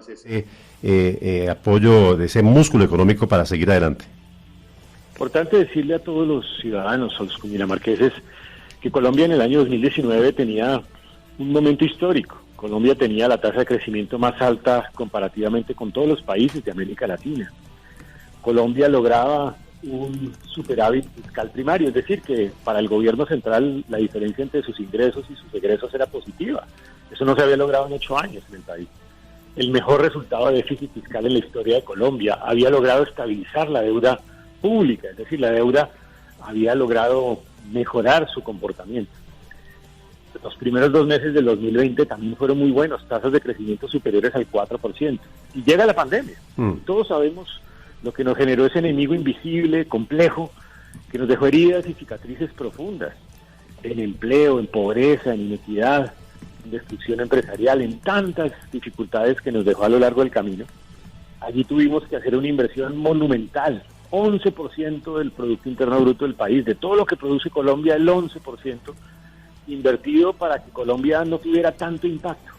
ese apoyo, de ese músculo económico para seguir adelante. Importante decirle a todos los ciudadanos, a los cundinamarqueses, que Colombia en el año 2019 tenía un momento histórico. Colombia tenía la tasa de crecimiento más alta comparativamente con todos los países de América Latina. Colombia lograba un superávit fiscal primario, es decir, que para el gobierno central la diferencia entre sus ingresos y sus egresos era positiva. Eso no se había logrado en 8 años en el país. El mejor resultado de déficit fiscal en la historia de Colombia. Había logrado estabilizar la deuda pública, es decir, la deuda había logrado mejorar su comportamiento. Los primeros 2 meses del 2020 también fueron muy buenos, tasas de crecimiento superiores al 4%. Y llega la pandemia. Todos sabemos lo que nos generó ese enemigo invisible, complejo, que nos dejó heridas y cicatrices profundas en empleo, en pobreza, en inequidad, en destrucción empresarial, en tantas dificultades que nos dejó a lo largo del camino. Allí tuvimos que hacer una inversión monumental, 11% del Producto Interno Bruto del país, de todo lo que produce Colombia, el 11% invertido para que Colombia no tuviera tanto impacto.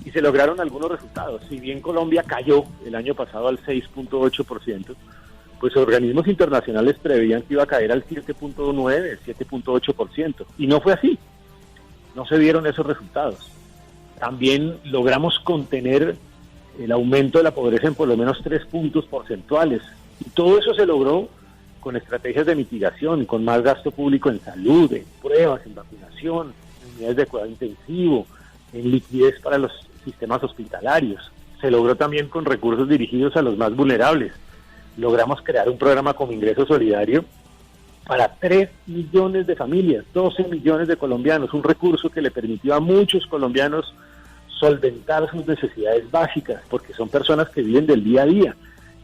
Y se lograron algunos resultados. Si bien Colombia cayó el año pasado al 6.8%, pues organismos internacionales preveían que iba a caer al 7.9%, 7.8%. Y no fue así. No se dieron esos resultados. También logramos contener el aumento de la pobreza en por lo menos 3 puntos porcentuales. Y todo eso se logró con estrategias de mitigación, con más gasto público en salud, en pruebas, en vacunación, en unidades de cuidado intensivo, en liquidez para los sistemas hospitalarios. Se logró también con recursos dirigidos a los más vulnerables. Logramos crear un programa como Ingreso Solidario para 3 millones de familias, 12 millones de colombianos, un recurso que le permitió a muchos colombianos solventar sus necesidades básicas, porque son personas que viven del día a día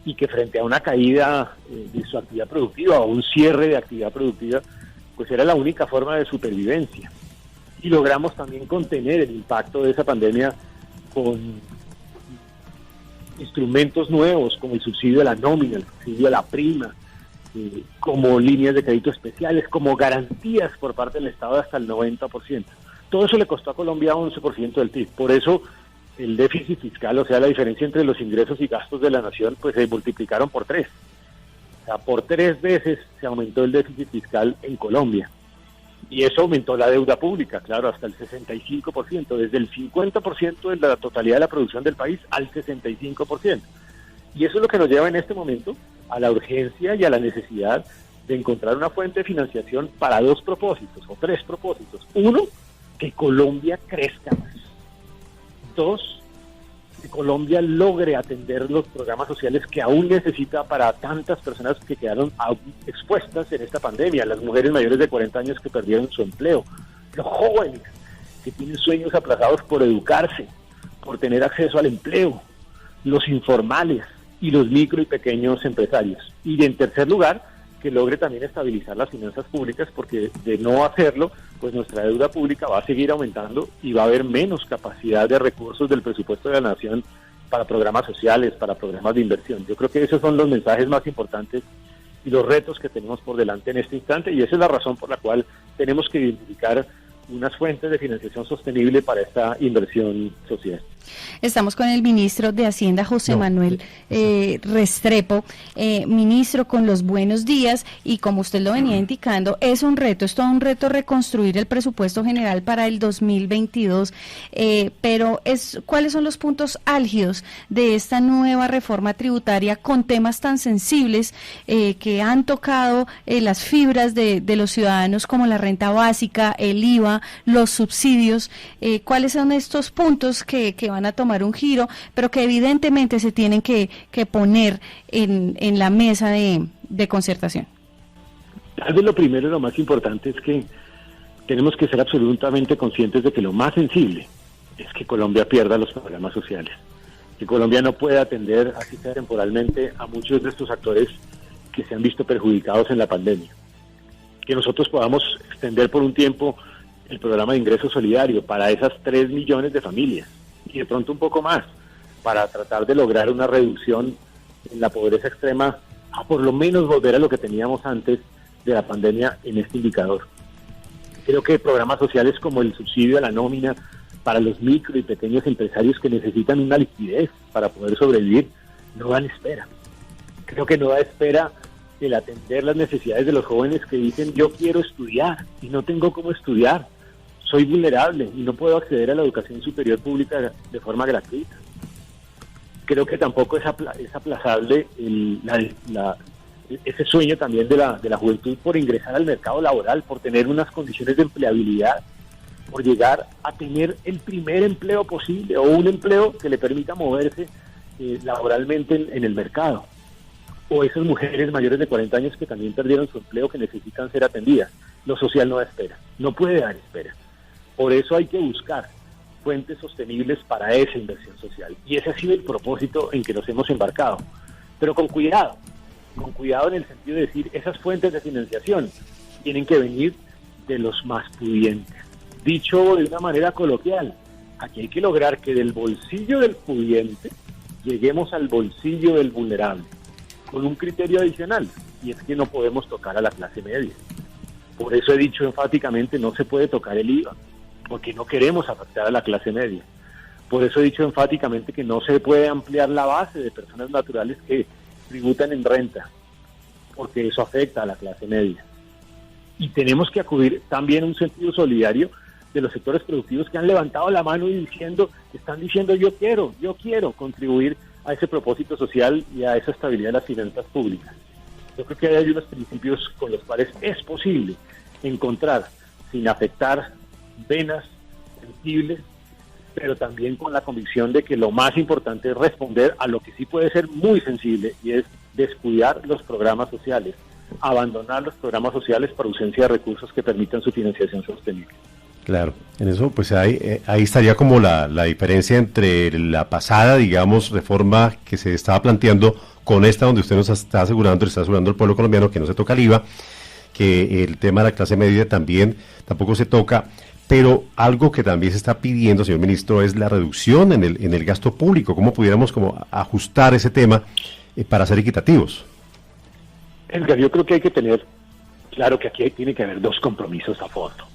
y que frente a una caída de su actividad productiva o un cierre de actividad productiva, pues era la única forma de supervivencia. Y logramos también contener el impacto de esa pandemia con instrumentos nuevos como el subsidio a la nómina, el subsidio a la prima, como líneas de crédito especiales, como garantías por parte del Estado de hasta el 90%. Todo eso le costó a Colombia 11% del PIB. Por eso el déficit fiscal, o sea, la diferencia entre los ingresos y gastos de la nación, pues se multiplicaron por 3. O sea, por 3 veces se aumentó el déficit fiscal en Colombia. Y eso aumentó la deuda pública, claro, hasta el 65%, desde el 50% de la totalidad de la producción del país al 65%. Y eso es lo que nos lleva en este momento a la urgencia y a la necesidad de encontrar una fuente de financiación para 2 propósitos, o 3 propósitos. 1, que Colombia crezca más. 2, que Colombia logre atender los programas sociales que aún necesita para tantas personas que quedaron expuestas en esta pandemia, las mujeres mayores de 40 años que perdieron su empleo, los jóvenes que tienen sueños aplazados por educarse, por tener acceso al empleo, los informales y los micro y pequeños empresarios. Y en tercer lugar, que logre también estabilizar las finanzas públicas, porque de no hacerlo, pues nuestra deuda pública va a seguir aumentando y va a haber menos capacidad de recursos del presupuesto de la nación para programas sociales, para programas de inversión. Yo creo que esos son los mensajes más importantes y los retos que tenemos por delante en este instante, y esa es la razón por la cual tenemos que identificar unas fuentes de financiación sostenible para esta inversión social. Estamos con el ministro de Hacienda, José Manuel Restrepo. Ministro, con los buenos días, y como usted lo venía indicando, es todo un reto reconstruir el presupuesto general para el 2022, pero ¿cuáles son los puntos álgidos de esta nueva reforma tributaria con temas tan sensibles que han tocado las fibras de los ciudadanos, como la renta básica, el IVA, los subsidios? ¿Cuáles son estos puntos que van a tomar un giro, pero que evidentemente se tienen que poner en la mesa de concertación? Tal vez lo primero y lo más importante es que tenemos que ser absolutamente conscientes de que lo más sensible es que Colombia pierda los programas sociales, que Colombia no pueda atender, así sea temporalmente, a muchos de estos actores que se han visto perjudicados en la pandemia, que nosotros podamos extender por un tiempo el programa de ingreso solidario para esas 3 millones de familias, y de pronto un poco más, para tratar de lograr una reducción en la pobreza extrema, a por lo menos volver a lo que teníamos antes de la pandemia en este indicador. Creo que programas sociales como el subsidio a la nómina para los micro y pequeños empresarios que necesitan una liquidez para poder sobrevivir, no dan espera. Creo que no da espera el atender las necesidades de los jóvenes que dicen yo quiero estudiar y no tengo cómo estudiar, soy vulnerable y no puedo acceder a la educación superior pública de forma gratuita. Creo que tampoco es aplazable ese sueño también de la juventud por ingresar al mercado laboral, por tener unas condiciones de empleabilidad, por llegar a tener el primer empleo posible o un empleo que le permita moverse laboralmente en el mercado. O esas mujeres mayores de 40 años que también perdieron su empleo, que necesitan ser atendidas. Lo social no da espera, no puede dar espera. Por eso hay que buscar fuentes sostenibles para esa inversión social. Y ese ha sido el propósito en que nos hemos embarcado. Pero con cuidado en el sentido de decir, esas fuentes de financiación tienen que venir de los más pudientes. Dicho de una manera coloquial, aquí hay que lograr que del bolsillo del pudiente lleguemos al bolsillo del vulnerable, con un criterio adicional, y es que no podemos tocar a la clase media. Por eso he dicho enfáticamente, no se puede tocar el IVA, porque no queremos afectar a la clase media. Por eso he dicho enfáticamente que no se puede ampliar la base de personas naturales que tributan en renta, porque eso afecta a la clase media. Y tenemos que acudir también a un sentido solidario de los sectores productivos que han levantado la mano y están diciendo yo quiero contribuir a ese propósito social y a esa estabilidad de las finanzas públicas. Yo creo que hay unos principios con los cuales es posible encontrar, sin afectar venas sensibles, pero también con la convicción de que lo más importante es responder a lo que sí puede ser muy sensible, y es descuidar los programas sociales, abandonar los programas sociales por ausencia de recursos que permitan su financiación sostenible. Claro, en eso pues ahí estaría como la diferencia entre la pasada, digamos, reforma que se estaba planteando con esta, donde usted le está asegurando al pueblo colombiano que no se toca el IVA, que el tema de la clase media tampoco se toca, pero algo que también se está pidiendo, señor ministro, es la reducción en el gasto público. ¿Cómo pudiéramos ajustar ese tema para ser equitativos? Edgar, yo creo que hay que tener claro que aquí tiene que haber dos compromisos a fondo.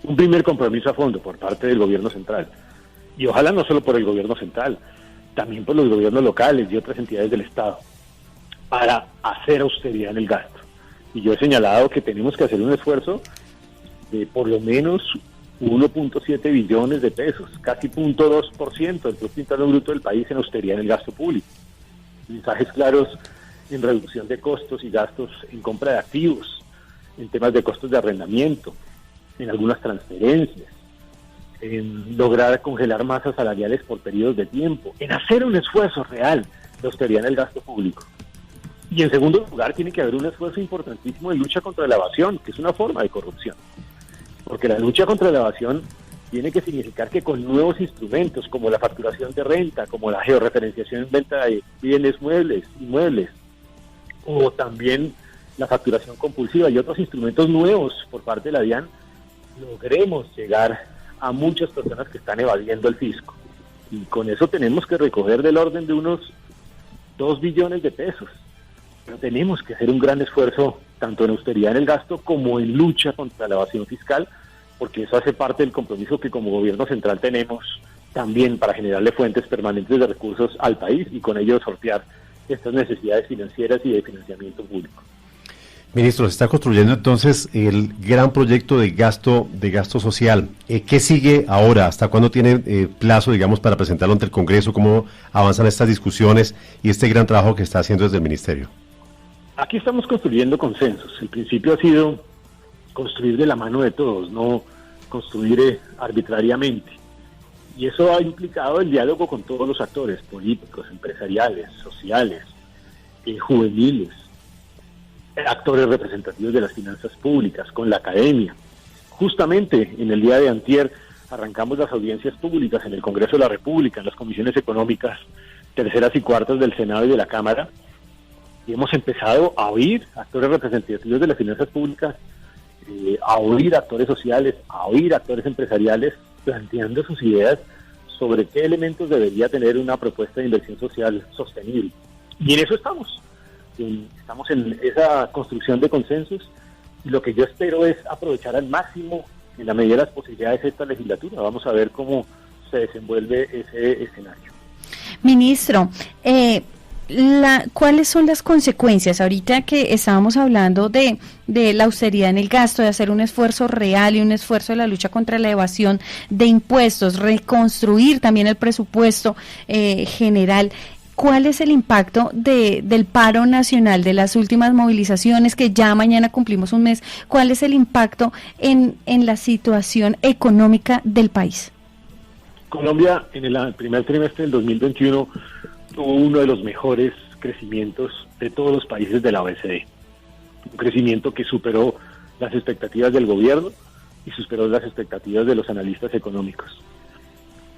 Un primer compromiso a fondo por parte del gobierno central, y ojalá no solo por el gobierno central, también por los gobiernos locales y otras entidades del Estado, para hacer austeridad en el gasto. Y yo he señalado que tenemos que hacer un esfuerzo de por lo menos 1.7 billones de pesos, casi 0.2% del Producto Interno Bruto del país en austeridad en el gasto público. Mensajes claros en reducción de costos y gastos en compra de activos, en temas de costos de arrendamiento, en algunas transferencias, en lograr congelar masas salariales por periodos de tiempo, en hacer un esfuerzo real de austeridad en el gasto público. Y en segundo lugar, tiene que haber un esfuerzo importantísimo de lucha contra la evasión, que es una forma de corrupción. Porque la lucha contra la evasión tiene que significar que con nuevos instrumentos, como la facturación de renta, como la georreferenciación en venta de bienes inmuebles, o también la facturación compulsiva y otros instrumentos nuevos por parte de la DIAN, logremos llegar a muchas personas que están evadiendo el fisco. Y con eso tenemos que recoger del orden de unos 2 billones de pesos. Pero tenemos que hacer un gran esfuerzo tanto en austeridad en el gasto como en lucha contra la evasión fiscal, porque eso hace parte del compromiso que como gobierno central tenemos también para generarle fuentes permanentes de recursos al país y con ello sortear estas necesidades financieras y de financiamiento público. Ministro, se está construyendo entonces el gran proyecto de gasto social. ¿Qué sigue ahora? ¿Hasta cuándo tiene plazo, digamos, para presentarlo ante el Congreso? ¿Cómo avanzan estas discusiones y este gran trabajo que está haciendo desde el Ministerio? Aquí estamos construyendo consensos. El principio ha sido construir de la mano de todos, no construir arbitrariamente. Y eso ha implicado el diálogo con todos los actores políticos, empresariales, sociales, juveniles, actores representativos de las finanzas públicas, con la academia. Justamente en el día de antier arrancamos las audiencias públicas en el Congreso de la República, en las comisiones económicas, terceras y cuartas del Senado y de la Cámara, y hemos empezado a oír actores representativos de las finanzas públicas, a oír actores sociales, a oír actores empresariales, planteando sus ideas sobre qué elementos debería tener una propuesta de inversión social sostenible. Y en eso estamos. Estamos en esa construcción de consensos, y lo que yo espero es aprovechar al máximo en la medida de las posibilidades de esta legislatura. Vamos a ver cómo se desenvuelve ese escenario. Ministro, ¿cuáles son las consecuencias? Ahorita que estábamos hablando de la austeridad en el gasto, de hacer un esfuerzo real y un esfuerzo de la lucha contra la evasión de impuestos, reconstruir también el presupuesto general. ¿Cuál es el impacto del paro nacional, de las últimas movilizaciones, que ya mañana cumplimos un mes? ¿Cuál es el impacto en la situación económica del país? Colombia en el primer trimestre del 2021 tuvo uno de los mejores crecimientos de todos los países de la OECD. Un crecimiento que superó las expectativas del gobierno y superó las expectativas de los analistas económicos.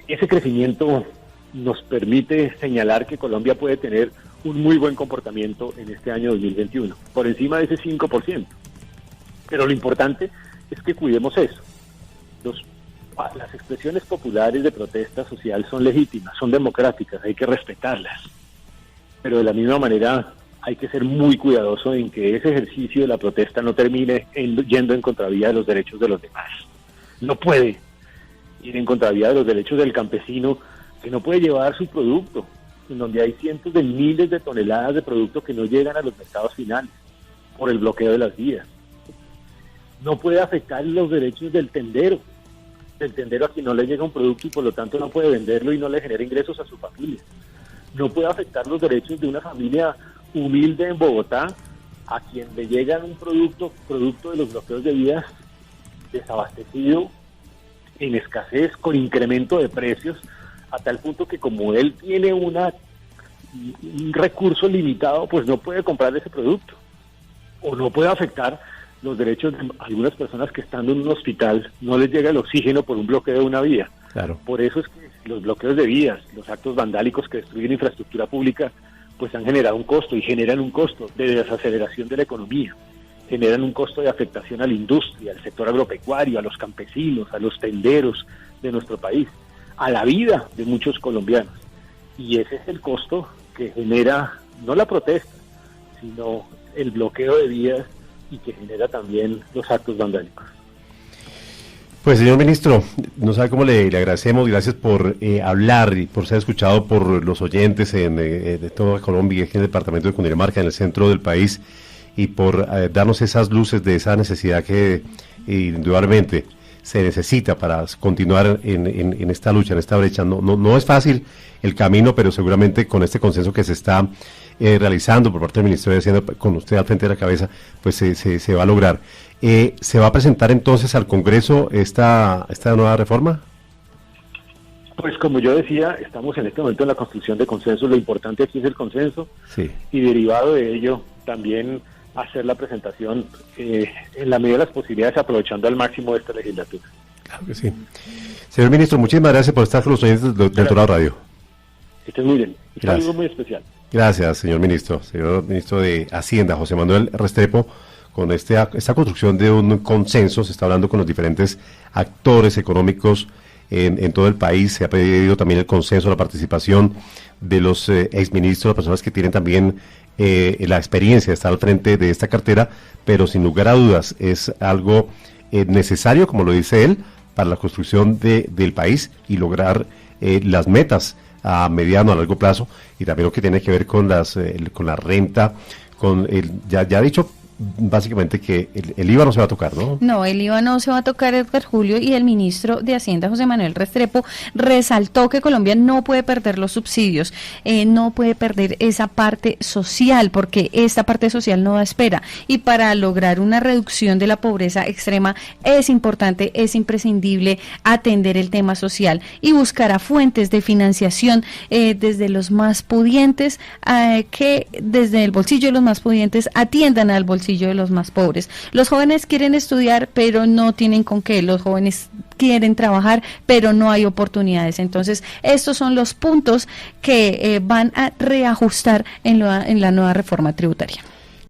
Ese crecimiento nos permite señalar que Colombia puede tener un muy buen comportamiento en este año 2021, por encima de ese 5%. Pero lo importante es que cuidemos eso. Las expresiones populares de protesta social son legítimas, son democráticas, hay que respetarlas. Pero de la misma manera hay que ser muy cuidadoso en que ese ejercicio de la protesta no termine yendo en contravía de los derechos de los demás. No puede ir en contravía de los derechos del campesino, que no puede llevar su producto, en donde hay cientos de miles de toneladas de productos que no llegan a los mercados finales por el bloqueo de las vías. No puede afectar los derechos del tendero a quien no le llega un producto y por lo tanto no puede venderlo y no le genera ingresos a su familia. No puede afectar los derechos de una familia humilde en Bogotá a quien le llega un producto de los bloqueos de vías desabastecido, en escasez, con incremento de precios, a tal punto que como él tiene un recurso limitado, pues no puede comprar ese producto. O no puede afectar los derechos de algunas personas que estando en un hospital no les llega el oxígeno por un bloqueo de una vía. Claro. Por eso es que los bloqueos de vías, los actos vandálicos que destruyen infraestructura pública, pues han generado un costo y generan un costo de desaceleración de la economía, generan un costo de afectación a la industria, al sector agropecuario, a los campesinos, a los tenderos de nuestro país, a la vida de muchos colombianos. Y ese es el costo que genera no la protesta, sino el bloqueo de vías y que genera también los actos vandálicos. Pues señor ministro, no sabe cómo le agradecemos, gracias por hablar y por ser escuchado por los oyentes de toda Colombia y aquí en el departamento de Cundinamarca, en el centro del país, y por darnos esas luces de esa necesidad que indudablemente se necesita para continuar en esta lucha, en esta brecha. No es fácil el camino, pero seguramente con este consenso que se está realizando por parte del Ministerio de Hacienda, con usted al frente de la cabeza, pues se va a lograr. ¿Se va a presentar entonces al Congreso esta nueva reforma? Pues como yo decía, estamos en este momento en la construcción de consenso. Lo importante aquí es el consenso, sí, y derivado de ello también hacer la presentación en la medida de las posibilidades, aprovechando al máximo esta legislatura. Claro que sí. Señor ministro, muchísimas gracias por estar con los oyentes del Dorado Radio. Que estén muy bien. Un saludo muy especial. Gracias, señor ministro de Hacienda, José Manuel Restrepo, con esta construcción de un consenso. Se está hablando con los diferentes actores económicos en todo el país. Se ha pedido también el consenso, la participación de los exministros, personas que tienen también la experiencia de estar al frente de esta cartera, pero sin lugar a dudas es algo necesario, como lo dice él, para la construcción del país y lograr las metas a mediano, a largo plazo, y también lo que tiene que ver con con la renta, ya ha dicho básicamente que el IVA no se va a tocar, ¿no? No, el IVA no se va a tocar, Edgar Julio, y el ministro de Hacienda, José Manuel Restrepo, resaltó que Colombia no puede perder los subsidios, no puede perder esa parte social, porque esta parte social no da espera, y para lograr una reducción de la pobreza extrema es importante, es imprescindible atender el tema social y buscar a fuentes de financiación desde los más pudientes, que desde el bolsillo de los más pudientes atiendan al bolsillo de los más pobres. Los jóvenes quieren estudiar, pero no tienen con qué. Los jóvenes quieren trabajar, pero no hay oportunidades. Entonces, estos son los puntos que van a reajustar en la nueva reforma tributaria.